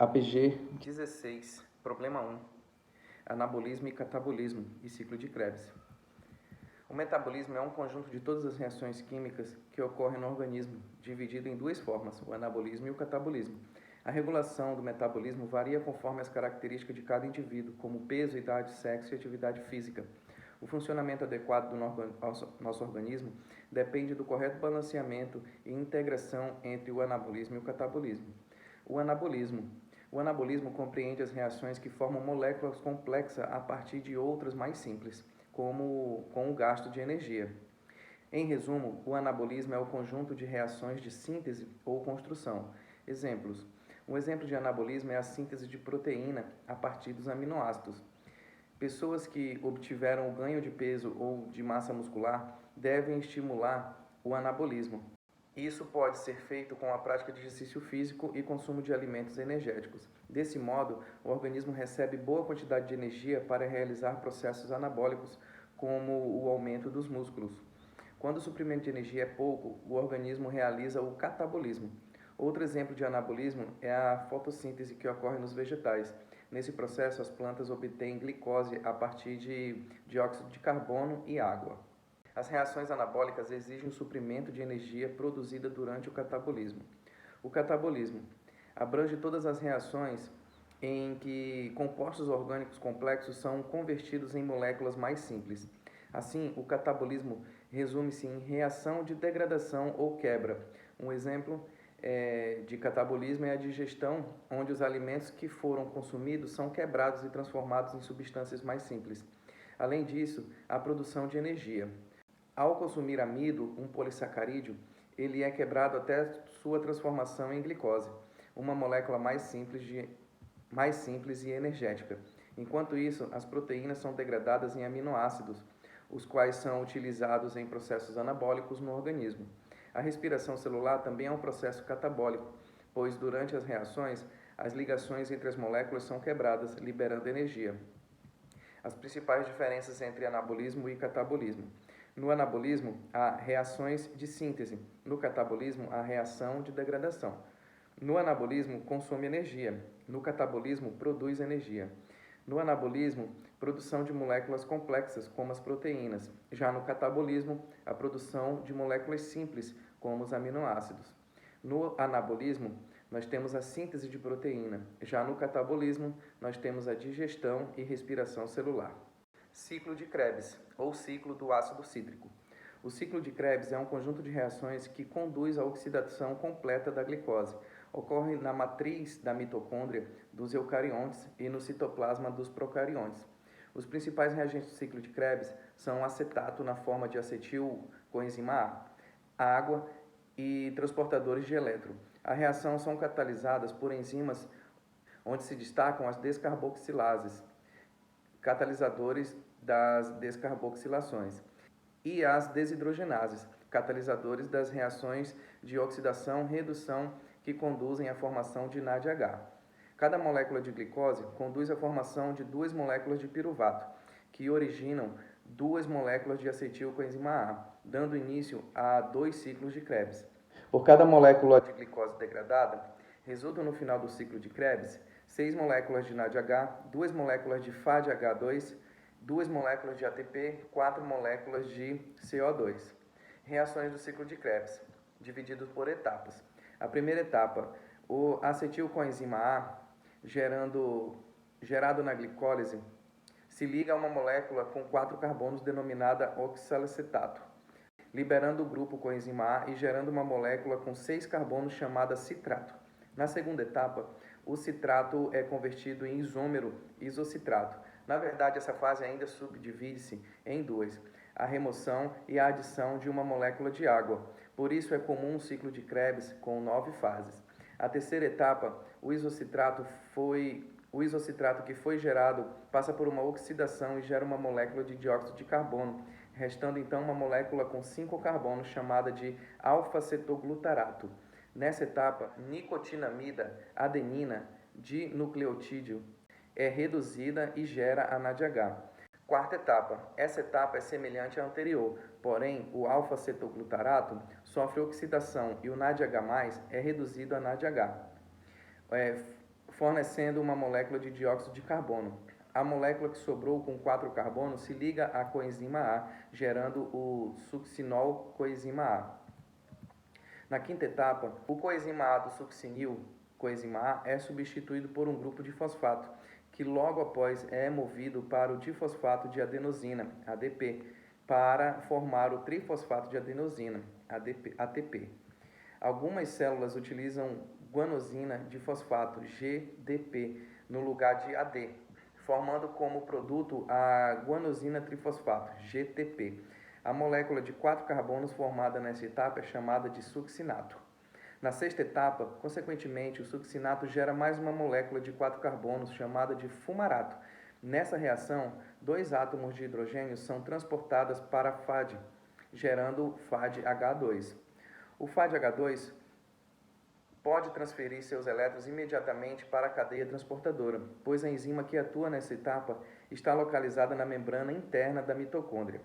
APG 16, problema 1, anabolismo e catabolismo e ciclo de Krebs. O metabolismo é um conjunto de todas as reações químicas que ocorrem no organismo, dividido em duas formas, o anabolismo e o catabolismo. A regulação do metabolismo varia conforme as características de cada indivíduo, como peso, idade, sexo e atividade física. O funcionamento adequado do nosso organismo depende do correto balanceamento e integração entre o anabolismo e o catabolismo. O anabolismo compreende as reações que formam moléculas complexas a partir de outras mais simples, como com o gasto de energia. Em resumo, o anabolismo é o conjunto de reações de síntese ou construção. Exemplos. Um exemplo de anabolismo é a síntese de proteína a partir dos aminoácidos. Pessoas que obtiveram o ganho de peso ou de massa muscular devem estimular o anabolismo. Isso pode ser feito com a prática de exercício físico e consumo de alimentos energéticos. Desse modo, o organismo recebe boa quantidade de energia para realizar processos anabólicos, como o aumento dos músculos. Quando o suprimento de energia é pouco, o organismo realiza o catabolismo. Outro exemplo de anabolismo é a fotossíntese que ocorre nos vegetais. Nesse processo, as plantas obtêm glicose a partir de dióxido de carbono e água. As reações anabólicas exigem o suprimento de energia produzida durante o catabolismo. O catabolismo abrange todas as reações em que compostos orgânicos complexos são convertidos em moléculas mais simples. Assim, o catabolismo resume-se em reação de degradação ou quebra. Um exemplo de catabolismo é a digestão, onde os alimentos que foram consumidos são quebrados e transformados em substâncias mais simples. Além disso, a produção de energia. Ao consumir amido, um polissacarídeo, ele é quebrado até sua transformação em glicose, uma molécula mais simples e energética. Enquanto isso, as proteínas são degradadas em aminoácidos, os quais são utilizados em processos anabólicos no organismo. A respiração celular também é um processo catabólico, pois durante as reações, as ligações entre as moléculas são quebradas, liberando energia. As principais diferenças entre anabolismo e catabolismo. No anabolismo, há reações de síntese. No catabolismo, há reação de degradação. No anabolismo, consome energia. No catabolismo, produz energia. No anabolismo, produção de moléculas complexas, como as proteínas. Já no catabolismo, a produção de moléculas simples, como os aminoácidos. No anabolismo, nós temos a síntese de proteína. Já no catabolismo, nós temos a digestão e respiração celular. Ciclo de Krebs, ou ciclo do ácido cítrico. O ciclo de Krebs é um conjunto de reações que conduz à oxidação completa da glicose. Ocorre na matriz da mitocôndria dos eucariontes e no citoplasma dos procariontes. Os principais reagentes do ciclo de Krebs são acetato na forma de acetil coenzima A, água e transportadores de elétron. A reação são catalisadas por enzimas onde se destacam as descarboxilases, catalisadores das descarboxilações, e as desidrogenases, catalisadores das reações de oxidação-redução que conduzem à formação de NADH. Cada molécula de glicose conduz à formação de duas moléculas de piruvato, que originam duas moléculas de acetilcoenzima A, dando início a dois ciclos de Krebs. Por cada molécula de glicose degradada, resultam no final do ciclo de Krebs 6 moléculas de NADH, 2 moléculas de FADH2, 2 moléculas de ATP, 4 moléculas de CO2. Reações do ciclo de Krebs, divididos por etapas. A primeira etapa, o acetilcoenzima A, gerado na glicólise, se liga a uma molécula com 4 carbonos denominada oxalacetato, liberando o grupo coenzima A e gerando uma molécula com 6 carbonos chamada citrato. Na segunda etapa, o citrato é convertido em isômero isocitrato. Na verdade, essa fase ainda subdivide-se em duas, a remoção e a adição de uma molécula de água. Por isso é comum um ciclo de Krebs com 9 fases. A terceira etapa, o isocitrato que foi gerado passa por uma oxidação e gera uma molécula de dióxido de carbono, restando então uma molécula com 5 carbonos chamada de alfa-cetoglutarato. Nessa etapa, nicotinamida adenina dinucleotídeo é reduzida e gera a NADH. Quarta etapa. Essa etapa é semelhante à anterior, porém o alfa-cetoglutarato sofre oxidação e o NADH+, é reduzido a NADH. fornecendo uma molécula de dióxido de carbono. A molécula que sobrou com 4 carbonos se liga à coenzima A, gerando o succinol coenzima A. Na quinta etapa, o coenzima A do succinil coenzima A é substituído por um grupo de fosfato, que logo após é movido para o difosfato de adenosina, ADP, para formar o trifosfato de adenosina, ATP. Algumas células utilizam guanosina de fosfato, GDP, no lugar de AD, formando como produto a guanosina trifosfato, GTP. A molécula de 4 carbonos formada nessa etapa é chamada de succinato. Na sexta etapa, consequentemente, o succinato gera mais uma molécula de 4 carbonos chamada de fumarato. Nessa reação, 2 átomos de hidrogênio são transportados para FAD, gerando FADH2. O FADH2 pode transferir seus elétrons imediatamente para a cadeia transportadora, pois a enzima que atua nessa etapa está localizada na membrana interna da mitocôndria.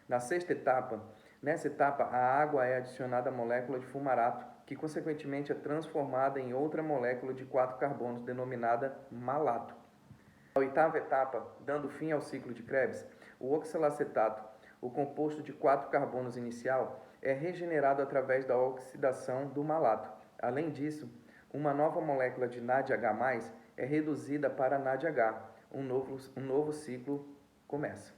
Nessa etapa, a água é adicionada à molécula de fumarato, que consequentemente é transformada em outra molécula de 4 carbonos, denominada malato. Na oitava etapa, dando fim ao ciclo de Krebs, o oxalacetato, o composto de 4 carbonos inicial, é regenerado através da oxidação do malato. Além disso, uma nova molécula de NADH+, é reduzida para NADH. Um novo ciclo começa.